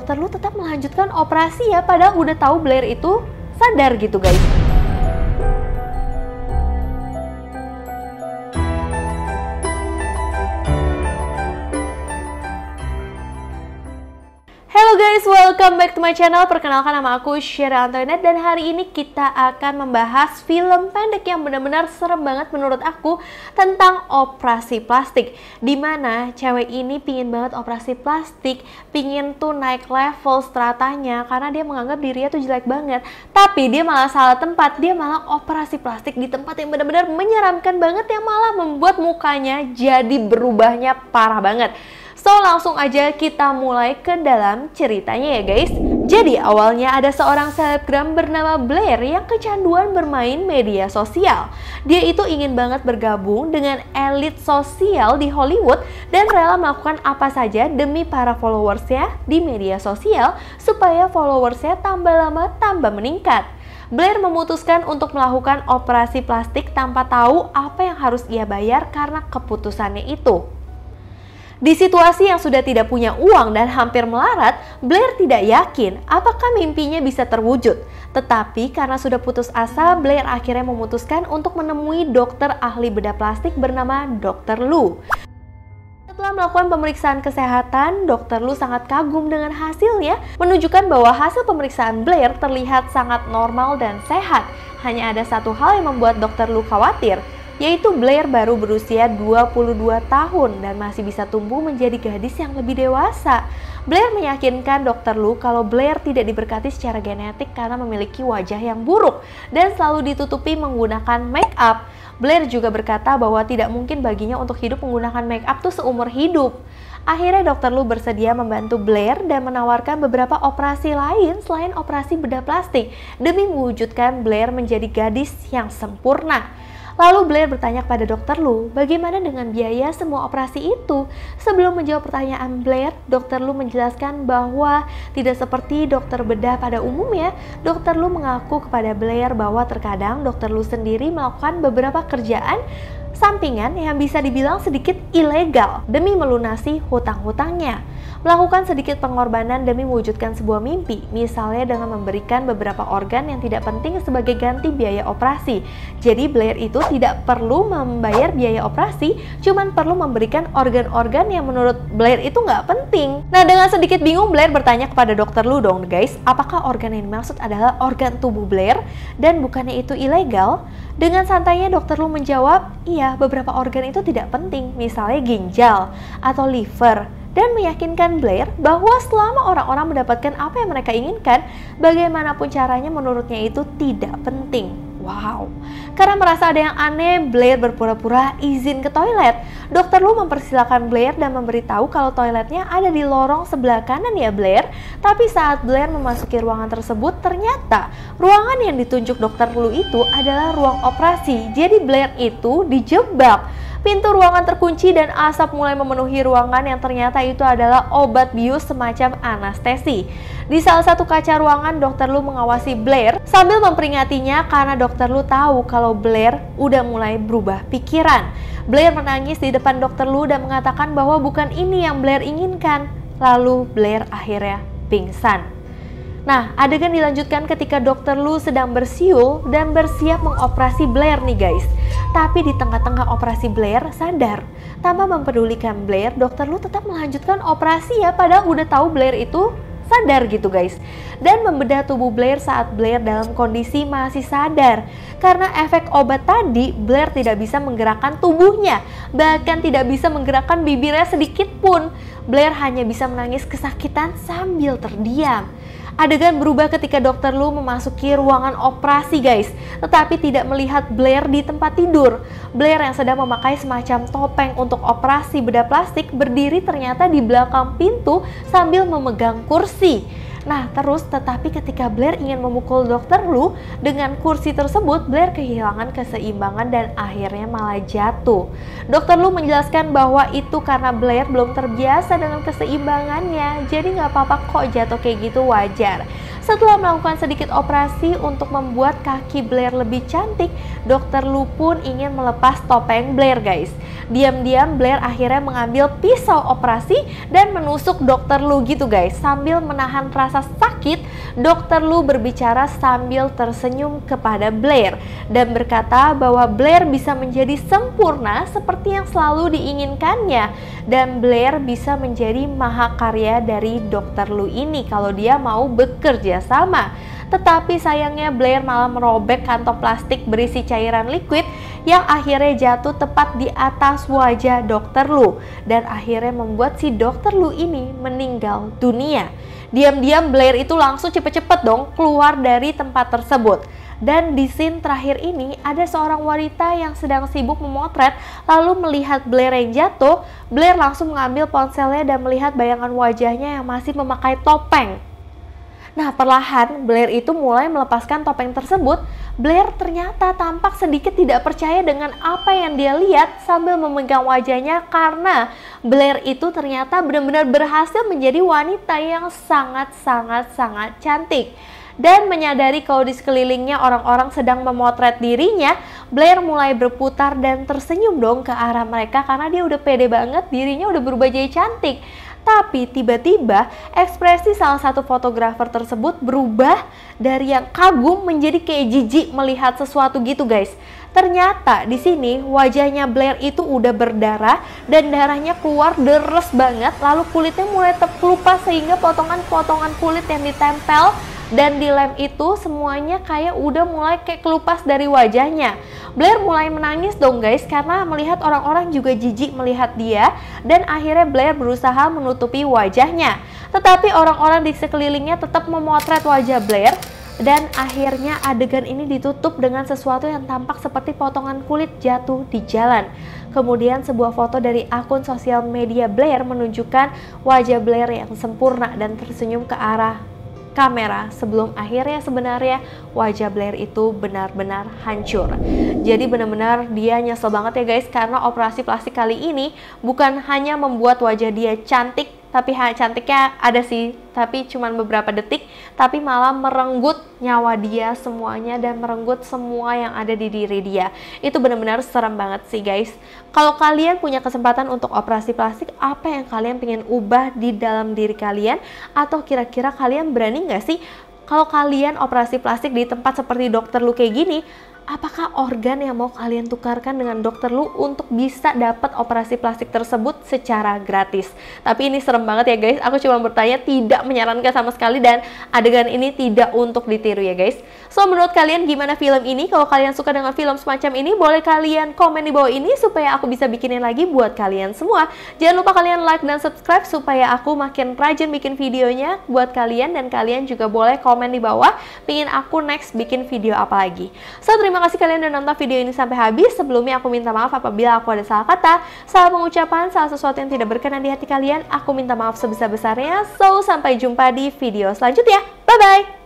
Dokter Lu tetap melanjutkan operasi ya, padahal udah tahu Blair itu sadar gitu guys. Halo guys, welcome back to my channel. Perkenalkan, nama aku Sheryl Antoinette dan hari ini kita akan membahas film pendek yang benar-benar serem banget menurut aku tentang operasi plastik. Dimana cewek ini pingin banget operasi plastik, pingin tuh naik level stratanya karena dia menganggap dirinya tuh jelek banget. Tapi dia malah salah tempat, dia malah operasi plastik di tempat yang benar-benar menyeramkan banget, yang malah membuat mukanya jadi berubahnya parah banget. So, langsung aja kita mulai ke dalam ceritanya ya guys. Jadi awalnya ada seorang selebgram bernama Blair yang kecanduan bermain media sosial. Dia itu ingin banget bergabung dengan elit sosial di Hollywood dan rela melakukan apa saja demi para followersnya di media sosial supaya followersnya tambah lama tambah meningkat. Blair memutuskan untuk melakukan operasi plastik tanpa tahu apa yang harus ia bayar karena keputusannya itu. Di situasi yang sudah tidak punya uang dan hampir melarat, Blair tidak yakin apakah mimpinya bisa terwujud. Tetapi karena sudah putus asa, Blair akhirnya memutuskan untuk menemui dokter ahli bedah plastik bernama Dr. Lu. Setelah melakukan pemeriksaan kesehatan, Dr. Lu sangat kagum dengan hasilnya, menunjukkan bahwa hasil pemeriksaan Blair terlihat sangat normal dan sehat. Hanya ada satu hal yang membuat Dr. Lu khawatir, yaitu Blair baru berusia 22 tahun dan masih bisa tumbuh menjadi gadis yang lebih dewasa. Blair meyakinkan Dr. Lu kalau Blair tidak diberkati secara genetik karena memiliki wajah yang buruk dan selalu ditutupi menggunakan make up. Blair juga berkata bahwa tidak mungkin baginya untuk hidup menggunakan make up tuh seumur hidup. Akhirnya Dr. Lu bersedia membantu Blair dan menawarkan beberapa operasi lain selain operasi bedah plastik demi mewujudkan Blair menjadi gadis yang sempurna. Lalu Blair bertanya kepada Dr. Lu, bagaimana dengan biaya semua operasi itu? Sebelum menjawab pertanyaan Blair, Dr. Lu menjelaskan bahwa tidak seperti dokter bedah pada umumnya. Dr. Lu mengaku kepada Blair bahwa terkadang Dr. Lu sendiri melakukan beberapa kerjaan sampingan yang bisa dibilang sedikit ilegal demi melunasi hutang-hutangnya. Melakukan sedikit pengorbanan demi mewujudkan sebuah mimpi, misalnya dengan memberikan beberapa organ yang tidak penting sebagai ganti biaya operasi. Jadi Blair itu tidak perlu membayar biaya operasi, cuman perlu memberikan organ-organ yang menurut Blair itu nggak penting. Nah, dengan sedikit bingung Blair bertanya kepada Dr. Lu dong guys, apakah organ yang dimaksud adalah organ tubuh Blair dan bukannya itu ilegal? Dengan santainya Dr. Lu menjawab, iya, beberapa organ itu tidak penting, misalnya ginjal atau liver, dan meyakinkan Blair bahwa selama orang-orang mendapatkan apa yang mereka inginkan, bagaimanapun caranya menurutnya itu tidak penting. Wow, karena merasa ada yang aneh, Blair berpura-pura izin ke toilet. Dr. Lu mempersilahkan Blair dan memberitahu kalau toiletnya ada di lorong sebelah kanan ya Blair. Tapi saat Blair memasuki ruangan tersebut, ternyata ruangan yang ditunjuk Dr. Lu itu adalah ruang operasi. Jadi Blair itu dijebak. Pintu ruangan terkunci dan asap mulai memenuhi ruangan yang ternyata itu adalah obat bius semacam anestesi. Di salah satu kaca ruangan, Dr. Lu mengawasi Blair sambil memperingatinya karena Dr. Lu tahu kalau Blair udah mulai berubah pikiran. Blair menangis di depan Dr. Lu dan mengatakan bahwa bukan ini yang Blair inginkan. Lalu Blair akhirnya pingsan. Nah, adegan dilanjutkan ketika Dr. Lu sedang bersiul dan bersiap mengoperasi Blair nih guys. Tapi di tengah-tengah operasi Blair sadar. Tanpa mempedulikan Blair, Dr. Lu tetap melanjutkan operasi ya, padahal udah tahu Blair itu sadar gitu guys. Dan membedah tubuh Blair saat Blair dalam kondisi masih sadar. Karena efek obat tadi, Blair tidak bisa menggerakkan tubuhnya. Bahkan tidak bisa menggerakkan bibirnya sedikit pun. Blair hanya bisa menangis kesakitan sambil terdiam. Adegan berubah ketika Dr. Lu memasuki ruangan operasi guys, tetapi tidak melihat Blair di tempat tidur. Blair yang sedang memakai semacam topeng untuk operasi bedah plastik berdiri ternyata di belakang pintu sambil memegang kursi. Nah, tetapi ketika Blair ingin memukul Dr. Lu dengan kursi tersebut, Blair kehilangan keseimbangan dan akhirnya malah jatuh. Dr. Lu menjelaskan bahwa itu karena Blair belum terbiasa dengan keseimbangannya, jadi nggak apa-apa kok jatuh kayak gitu, wajar. Setelah melakukan sedikit operasi untuk membuat kaki Blair lebih cantik, Dr. Lu pun ingin melepas topeng Blair, guys. Diam-diam Blair akhirnya mengambil pisau operasi dan menusuk Dr. Lu gitu, guys. Sambil menahan rasa sakit, Dr. Lu berbicara sambil tersenyum kepada Blair dan berkata bahwa Blair bisa menjadi sempurna seperti yang selalu diinginkannya, dan Blair bisa menjadi mahakarya dari Dr. Lu ini kalau dia mau bekerja sama. Tetapi sayangnya Blair malah merobek kantong plastik berisi cairan liquid yang akhirnya jatuh tepat di atas wajah Dr. Lu dan akhirnya membuat si Dr. Lu ini meninggal dunia. Diam-diam Blair itu langsung cepet-cepet dong keluar dari tempat tersebut. Dan di scene terakhir ini ada seorang wanita yang sedang sibuk memotret, lalu melihat Blair yang jatuh. Blair langsung mengambil ponselnya dan melihat bayangan wajahnya yang masih memakai topeng. Nah, perlahan Blair itu mulai melepaskan topeng tersebut. Blair ternyata tampak sedikit tidak percaya dengan apa yang dia lihat sambil memegang wajahnya, karena Blair itu ternyata benar-benar berhasil menjadi wanita yang sangat cantik. Dan menyadari kalau di sekelilingnya orang-orang sedang memotret dirinya, Blair mulai berputar dan tersenyum dong ke arah mereka karena dia udah pede banget, dirinya udah berubah jadi cantik. Tapi tiba-tiba ekspresi salah satu fotografer tersebut berubah dari yang kagum menjadi kayak jijik melihat sesuatu gitu, guys. Ternyata di sini wajahnya Blair itu udah berdarah dan darahnya keluar deres banget, lalu kulitnya mulai terkelupas sehingga potongan-potongan kulit yang ditempel dan dilem itu semuanya kayak udah mulai kayak kelupas dari wajahnya. Blair mulai menangis dong, guys, karena melihat orang-orang juga jijik melihat dia, dan akhirnya Blair berusaha menutupi wajahnya. Tetapi orang-orang di sekelilingnya tetap memotret wajah Blair, dan akhirnya adegan ini ditutup dengan sesuatu yang tampak seperti potongan kulit jatuh di jalan. Kemudian sebuah foto dari akun sosial media Blair menunjukkan wajah Blair yang sempurna dan tersenyum ke arah kamera sebelum akhirnya sebenarnya wajah Blair itu benar-benar hancur. Jadi benar-benar dia nyesel banget ya, guys, karena operasi plastik kali ini bukan hanya membuat wajah dia cantik, tapi cantiknya ada sih, tapi cuma beberapa detik, tapi malah merenggut nyawa dia semuanya dan merenggut semua yang ada di diri dia. Itu benar-benar serem banget sih, guys. Kalau kalian punya kesempatan untuk operasi plastik, apa yang kalian pengen ubah di dalam diri kalian? Atau kira-kira kalian berani nggak sih kalau kalian operasi plastik di tempat seperti Dr. Lu kayak gini? Apakah organ yang mau kalian tukarkan dengan Dr. Lu untuk bisa dapat operasi plastik tersebut secara gratis? Tapi ini serem banget ya, guys. Aku cuma bertanya, tidak menyarankan sama sekali, dan adegan ini tidak untuk ditiru ya, guys. So, menurut kalian gimana film ini? Kalau kalian suka dengan film semacam ini, boleh kalian komen di bawah ini supaya aku bisa bikinin lagi buat kalian semua. Jangan lupa kalian like dan subscribe supaya aku makin rajin bikin videonya buat kalian, dan kalian juga boleh komen di bawah pingin aku next bikin video apa lagi. So, terima kasih kalian udah nonton video ini sampai habis. Sebelumnya aku minta maaf apabila aku ada salah kata, salah pengucapan, salah sesuatu yang tidak berkenan di hati kalian. Aku minta maaf sebesar-besarnya. So, sampai jumpa di video selanjutnya. Bye-bye!